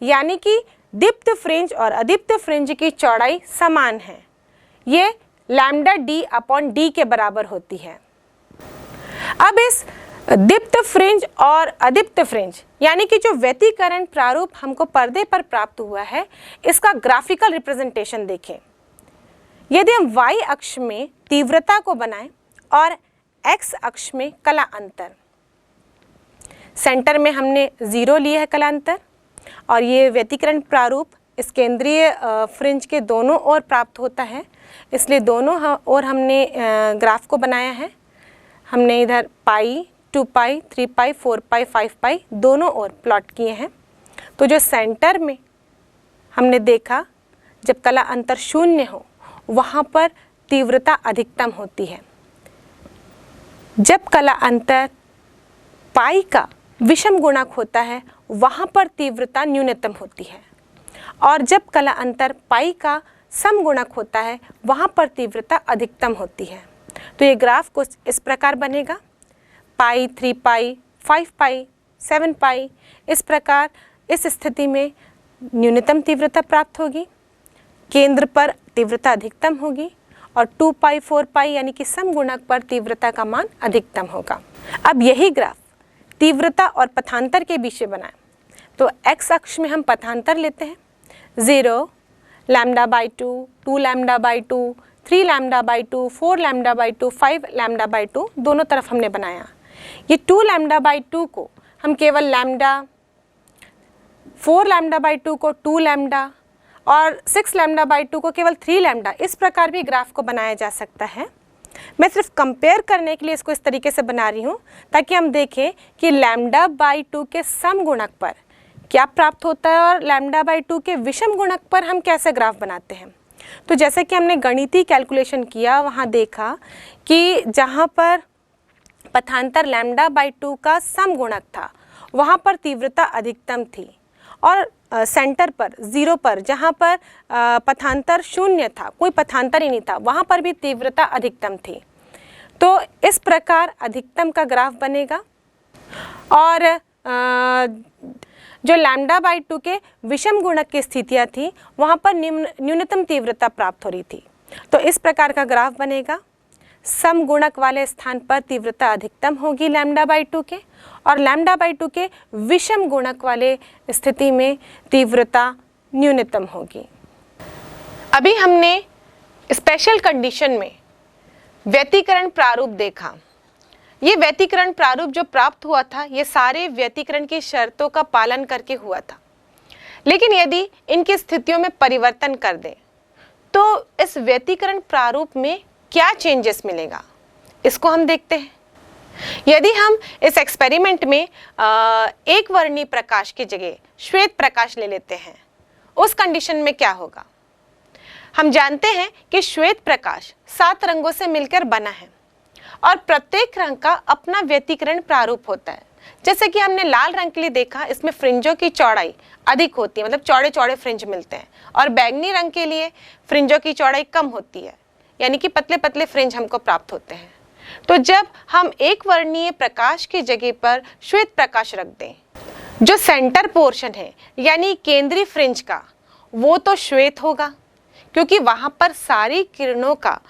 [SPEAKER 1] यानी कि दीप्त फ्रिंज और अदीप्त फ्रिंज की चौड़ाई समान है, ये लैम्डा डी अपॉन डी के बराबर होती है। अब इस दीप्त फ्रिंज और अदीप्त फ्रिंज यानी कि जो व्यतिकरण प्रारूप हमको पर्दे पर प्राप्त हुआ है, इसका ग्राफिकल रिप्रेजेंटेशन देखें। यदि हम y अक्ष में तीव्रता को बनाएं और x अक्ष में कला अंतर, सेंटर में हमने 0 लिया है कला अंतर, और ये व्यतिकरण प्रारूप इस केंद्रीय फ्रिंज के दोनों ओर प्राप्त होता है, इसलिए दोनों ओर हमने ग्राफ को बनाया है। हमने इधर पाई, 2 पाई, 3 पाई, 4 पाई, 5 पाई दोनों ओर प्लॉट किए हैं। तो जो सेंटर में हमने देखा, जब कला अंतर 0 हो वहाँ पर तीव्रता अधिकतम होती है। जब कला अंतर पाई का विषम गुणक होता है वहाँ पर तीव्रता न्यूनतम होती है, और जब कला अंतर पाई का सम गुणक होता है वहाँ पर तीव्रता अधिकतम होती है। तो ये ग्राफ कुछ इस प्रकार बनेगा, पाई, 3 पाई, 5 पाई, 7 पाई। इस प्रकार इस स्थिति में न्यूनतम तीव्रता प्राप्त होगी, केंद्र पर तीव्रता अधिकतम होगी, और 2 पाई, 4 पाई यानी कि सम गुणक पर तीव्रता का मान अधिकतम होगा। अब यही ग्राफ तीव्रता और पथांतर के बीच में बनाएं, तो x अक्ष में हम पथांतर लेते हैं 0, lambda by 2, 2 lambda by 2, 3 lambda by 2, 4 lambda by 2, 5 lambda by 2, दोनों तरफ हमने बनाया। ये 2 लैम्डा बाई 2 को हम केवल लैम्डा, 4 लैम्डा बाई 2 को 2 लैम्डा, और 6 लैम्डा बाई 2 को केवल 3 लैम्डा। इस प्रकार भी ग्राफ को बनाया जा सकता है। मैं सिर्फ कंपेयर करने के लिए इसको इस तरीके से बना रही हूँ ताकि हम देखें कि लैम्डा बाई 2 के सम गुणक पर क्या प्राप्त होता है और लैम्डा बाई 2 के विषम गुणक पर हम कैसे ग्राफ बनाते हैं। तो जैसे कि हमने गणितीय कैलकुलेशन किया, वहाँ देखा कि जहाँ पर पथांतर लैम्डा बाई 2 का सम गुणक था वहाँ पर तीव्रता अधिकतम थी, और सेंटर पर 0 पर जहाँ पर पथांतर 0 था, कोई पथांतर ही नहीं था, वहाँ पर भी तीव्रता अधिकतम थी। तो इस प्रकार अधिकतम का ग्राफ बनेगा, और जो लैम्डा बाई 2 के विषम गुणक की स्थितियाँ थी वहाँ पर न्यूनतम तीव्रता प्राप्त हो रही थी। तो इस प्रकार का ग्राफ बनेगा, सम गुणक वाले स्थान पर तीव्रता अधिकतम होगी लैम्डा बाई 2 के, और लैम्डा बाई 2 के विषम गुणक वाले स्थिति में तीव्रता न्यूनतम होगी। अभी हमने स्पेशल कंडीशन में व्यतिकरण प्रारूप देखा। ये व्यतिकरण प्रारूप जो प्राप्त हुआ था, ये सारे व्यतिकरण की शर्तों का पालन करके हुआ था, लेकिन यदि इनकी स्थितियों में परिवर्तन कर दें तो इस व्यतिकरण प्रारूप में क्या चेंजेस मिलेगा, इसको हम देखते हैं। यदि हम इस एक्सपेरिमेंट में एक वर्णीय प्रकाश की जगह श्वेत प्रकाश ले लेते हैं, उस कंडीशन में क्या होगा। हम जानते हैं कि श्वेत प्रकाश 7 रंगों से मिलकर बना है, और प्रत्येक रंग का अपना व्यतिकरण प्रारूप होता है। जैसे कि हमने लाल रंग के लिए देखा, इसमें फ्रिंजों की चौड़ाई अधिक होती है, मतलब चौड़े चौड़े फ्रिंज मिलते हैं, और बैंगनी रंग के लिए फ्रिंजों की चौड़ाई कम होती है, यानी कि पतले पतले फ्रिंज हमको प्राप्त होते हैं। तो जब हम एक वर्णीय प्रकाश की जगह पर श्वेत प्रकाश रख दें, जो सेंटर पोर्शन है यानी केंद्रीय फ्रिंज का, वो तो श्वेत होगा, क्योंकि वहाँ पर सारी किरणों का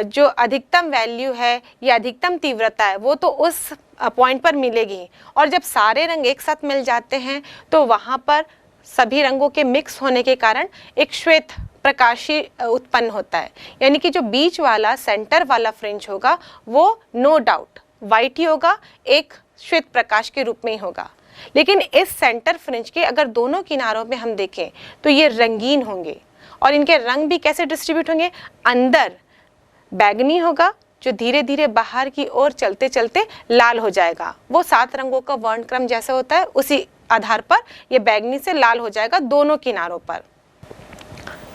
[SPEAKER 1] जो अधिकतम वैल्यू है या अधिकतम तीव्रता है वो तो उस पॉइंट पर मिलेगी। और जब सारे रंग एक साथ मिल जाते हैं तो वहाँ पर सभी रंगों के मिक्स होने के कारण एक श्वेत प्रकाशी उत्पन्न होता है, यानी कि जो बीच वाला सेंटर वाला फ्रिंज होगा वो नो डाउट वाइट ही होगा, एक श्वेत प्रकाश के रूप में ही होगा। लेकिन इस सेंटर फ्रिंज के अगर दोनों किनारों में हम देखें तो ये रंगीन होंगे, और इनके रंग भी कैसे डिस्ट्रीब्यूट होंगे, अंदर बैगनी होगा जो धीरे धीरे बाहर की ओर चलते चलते लाल हो जाएगा। वो 7 रंगों का वर्णक्रम जैसे होता है उसी आधार पर ये बैगनी से लाल हो जाएगा दोनों किनारों पर।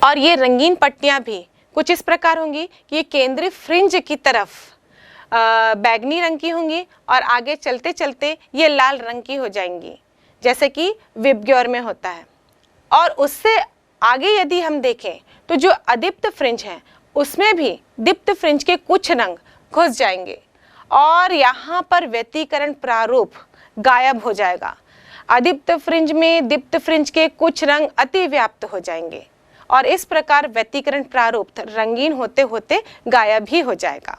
[SPEAKER 1] और ये रंगीन पट्टियां भी कुछ इस प्रकार होंगी कि ये केंद्रीय फ्रिंज की तरफ बैगनी रंग की होंगी और आगे चलते चलते ये लाल रंग की हो जाएंगी, जैसे कि विबग्योर में होता है। और उससे आगे यदि हम देखें तो जो अदीप्त फ्रिंज है उसमें भी दीप्त फ्रिंज के कुछ रंग घुस जाएंगे और यहाँ पर व्यतिकरण प्रारूप गायब हो जाएगा। अदीप्त फ्रिंज में दीप्त फ्रिंज के कुछ रंग अति व्याप्त हो जाएंगे और इस प्रकार व्यतिकरण प्रारूप रंगीन होते होते गायब ही हो जाएगा।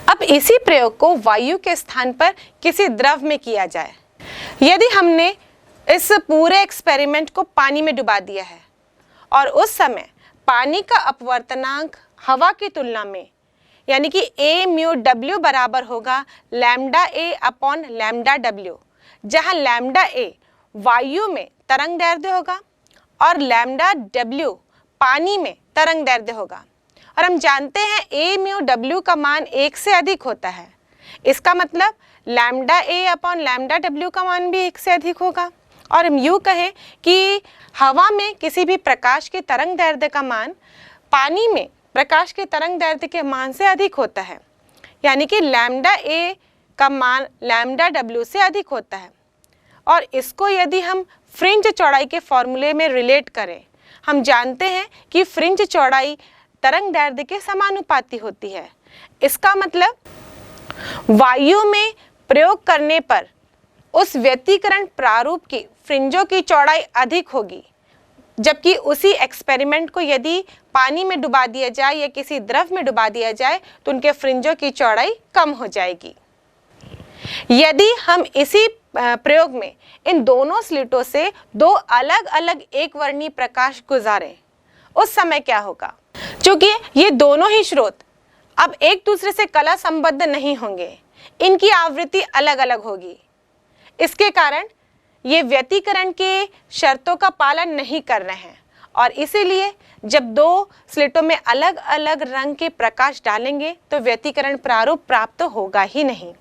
[SPEAKER 1] अब इसी प्रयोग को वायु के स्थान पर किसी द्रव में किया जाए। यदि हमने इस पूरे एक्सपेरिमेंट को पानी में डुबा दिया है और उस समय पानी का अपवर्तनांक हवा की तुलना में यानी कि a म्यू w बराबर होगा lambda a upon lambda w, जहाँ लैम्डा a वायु में तरंग दैर्ध्य होगा और लैम्डा w पानी में तरंग दैर्ध्य होगा। और हम जानते हैं a म्यू w का मान 1 से अधिक होता है, इसका मतलब lambda a upon lambda w का मान भी 1 से अधिक होगा। और हम यूँ कहें कि हवा में किसी भी प्रकाश के तरंग दैर्ध्य का मान पानी में प्रकाश के तरंग दैर्ध्य के मान से अधिक होता है, यानी कि लैम्डा a का मान लैम्डा w से अधिक होता है। और इसको यदि हम फ्रिंज चौड़ाई के फॉर्मूले में रिलेट करें, हम जानते हैं कि फ्रिंज चौड़ाई तरंग दैर्ध्य के समानुपाती होती है। इसका मतलब वायु में प्रयोग करने पर उस व्यतिकरण प्रारूप की फ्रिंजों की चौड़ाई अधिक होगी, जबकि उसी एक्सपेरिमेंट को यदि पानी में डुबा दिया जाए या किसी द्रव में डुबा दिया जाए तो उनके फ्रिंजों की चौड़ाई कम हो जाएगी। यदि हम इसी प्रयोग में इन दोनों स्लिटों से दो अलग अलग एक वर्णी प्रकाश गुजारें, उस समय क्या होगा? क्योंकि ये दोनों ही स्रोत अब एक दूसरे से कला संबद्ध नहीं होंगे, इनकी आवृत्ति अलग अलग होगी। इसके कारण ये व्यतिकरण के शर्तों का पालन नहीं कर रहे हैं और इसीलिए जब दो स्लिटों में अलग अलग रंग के प्रकाश डालेंगे तो व्यतिकरण प्रारूप प्राप्त होगा ही नहीं,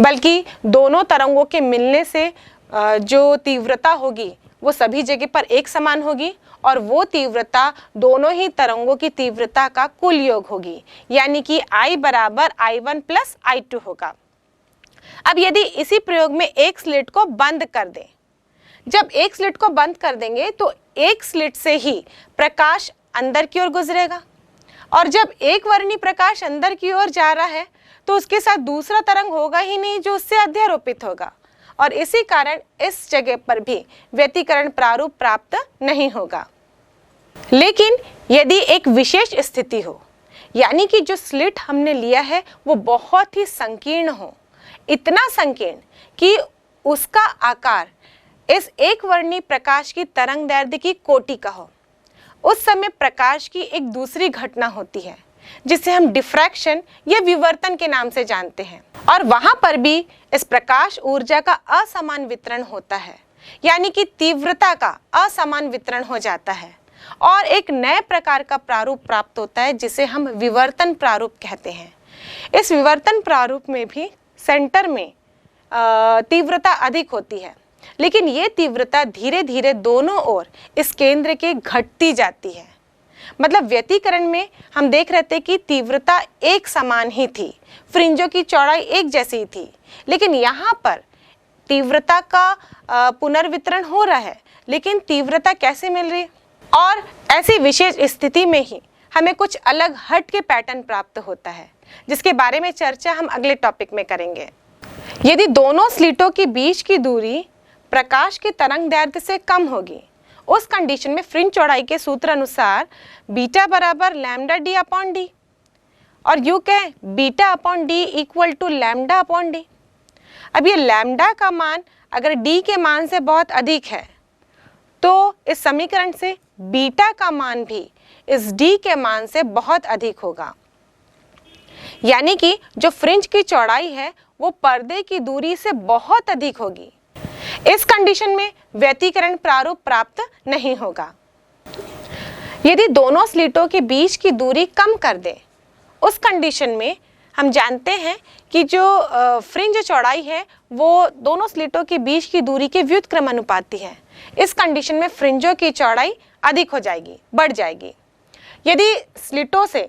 [SPEAKER 1] बल्कि दोनों तरंगों के मिलने से जो तीव्रता होगी वो सभी जगह पर एक समान होगी और वो तीव्रता दोनों ही तरंगों की तीव्रता का कुल योग होगी, यानी कि I बराबर I1 प्लस I2 होगा। अब यदि इसी प्रयोग में एक स्लिट को बंद कर दें, जब एक स्लिट को बंद कर देंगे तो एक स्लिट से ही प्रकाश अंदर की ओर गुजरेगा और जब एक वर्णी प्रकाश अंदर की ओर जा रहा है तो उसके साथ दूसरा तरंग होगा ही नहीं जो उससे अध्यारोपित होगा और इसी कारण इस जगह पर भी व्यतिकरण प्रारूप प्राप्त नहीं होगा। लेकिन यदि एक विशेष स्थिति हो, यानी कि जो स्लिट हमने लिया है वो बहुत ही संकीर्ण हो, इतना संकीर्ण कि उसका आकार इस एक वर्णी प्रकाश की तरंग दैर्ध्य की कोटि का हो, उस समय प्रकाश की एक दूसरी घटना होती है जिसे हम डिफ्रैक्शन या विवर्तन के नाम से जानते हैं और वहां पर भी इस प्रकाश ऊर्जा का असमान वितरण होता है, यानी कि तीव्रता का असमान वितरण हो जाता है और एक नए प्रकार का प्रारूप प्राप्त होता है जिसे हम विवर्तन प्रारूप कहते हैं। इस विवर्तन प्रारूप में भी सेंटर में तीव्रता अधिक होती है, लेकिन ये तीव्रता धीरे धीरे दोनों ओर इस केंद्र के घटती जाती है। मतलब व्यतिकरण में हम देख रहे थे कि तीव्रता एक समान ही थी, फ्रिंजों की चौड़ाई एक जैसी थी, लेकिन यहाँ पर तीव्रता का पुनर्वितरण हो रहा है, लेकिन तीव्रता कैसे मिल रही है? और ऐसी विशेष स्थिति में ही हमें कुछ अलग हट के पैटर्न प्राप्त होता है, जिसके बारे में चर्चा हम अगले टॉपिक में करेंगे। यदि दोनों स्लिटों के बीच की दूरी प्रकाश के तरंग दैर्ध्य से कम होगी, उस कंडीशन में फ्रिंज चौड़ाई के सूत्र अनुसार बीटा बराबर लैम्डा डी अपॉन डी और यू कहें beta upon D equal to lambda upon D. अब ये लैम्डा का मान अगर डी के मान से बहुत अधिक है तो इस समीकरण से बीटा का मान भी इस डी के मान से बहुत अधिक होगा, यानी कि जो फ्रिंज की चौड़ाई है वो पर्दे की दूरी से बहुत अधिक होगी। इस कंडीशन में व्यतिकरण प्रारूप प्राप्त नहीं होगा। यदि दोनों स्लिटों के बीच की दूरी कम कर दें, उस कंडीशन में हम जानते हैं कि जो फ्रिंज चौड़ाई है वो दोनों स्लिटों के बीच की दूरी के व्युत्क्रमानुपाती है। इस कंडीशन में फ्रिंजों की चौड़ाई अधिक हो जाएगी, बढ़ जाएगी। यदि स्लिटों से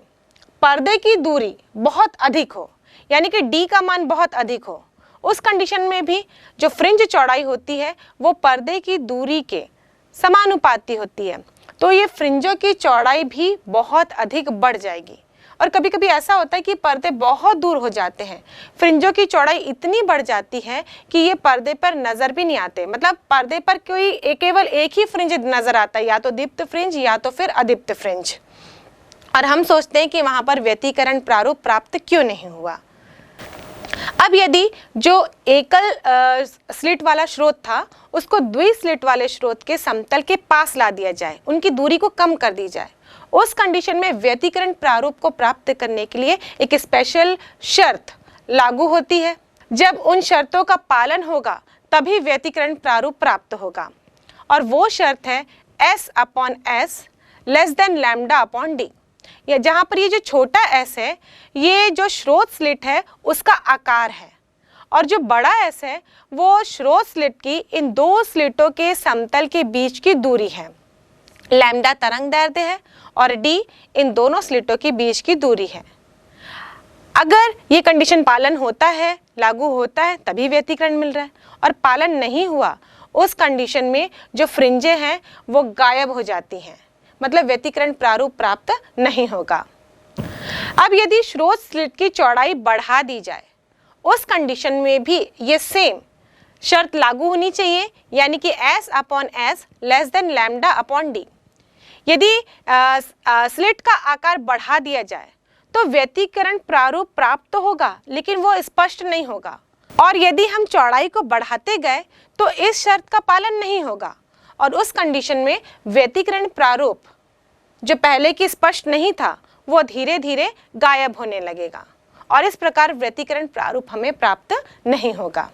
[SPEAKER 1] पर्दे की दूरी बहुत अधिक हो, यानी कि डी का मान बहुत अधिक हो, उस कंडीशन में भी जो फ्रिंज चौड़ाई होती है वो पर्दे की दूरी के समानुपाती होती है, तो ये फ्रिंजों की चौड़ाई भी बहुत अधिक बढ़ जाएगी और कभी कभी ऐसा होता है कि पर्दे बहुत दूर हो जाते हैं, फ्रिंजों की चौड़ाई इतनी बढ़ जाती है कि ये पर्दे पर नजर भी नहीं आते, मतलब पर्दे पर केवल एक ही फ्रिंज नजर आता है, या तो दीप्त फ्रिंज या तो फिर अदीप्त फ्रिंज। और हम सोचते हैं कि वहां पर व्यतिकरण प्रारूप प्राप्त क्यों नहीं हुआ। अब यदि जो एकल स्लिट वाला स्रोत था उसको द्वि स्लिट वाले स्रोत के समतल के पास ला दिया जाए, उनकी दूरी को कम कर दी जाए, उस कंडीशन में व्यतिकरण प्रारूप को प्राप्त करने के लिए एक स्पेशल शर्त लागू होती है। जब उन शर्तों का पालन होगा तभी व्यतिकरण प्रारूप प्राप्त होगा, और वो शर्त है S/S लेस देन λ/d। या जहां पर ये जो छोटा s है ये जो स्रोत स्लिट है उसका आकार है, और जो बड़ा s है वो स्रोत स्लिट की इन दो स्लिटों के समतल के बीच की दूरी है। लैम्डा तरंग दैर्ध्य है और d इन दोनों स्लिटों के बीच की दूरी है। अगर ये कंडीशन पालन होता है, लागू होता है, तभी व्यतिकरण मिल रहा है, और पालन नहीं हुआ उस कंडीशन में जो फ्रिंजें हैं वो गायब हो जाती हैं, मतलब व्यतिकरण प्रारूप प्राप्त नहीं होगा। अब यदि स्रोत स्लिट की चौड़ाई बढ़ा दी जाए उस कंडीशन में भी ये सेम शर्त लागू होनी चाहिए, यानी कि S/S लेस देन λ/d। यदि स्लिट का आकार बढ़ा दिया जाए तो व्यतिकरण प्रारूप प्राप्त तो होगा लेकिन वो स्पष्ट नहीं होगा, और यदि हम चौड़ाई को बढ़ाते गए तो इस शर्त का पालन नहीं होगा, और उस कंडीशन में व्यतिकरण प्रारूप जो पहले की स्पष्ट नहीं था वो धीरे धीरे गायब होने लगेगा, और इस प्रकार व्यतिकरण प्रारूप हमें प्राप्त नहीं होगा।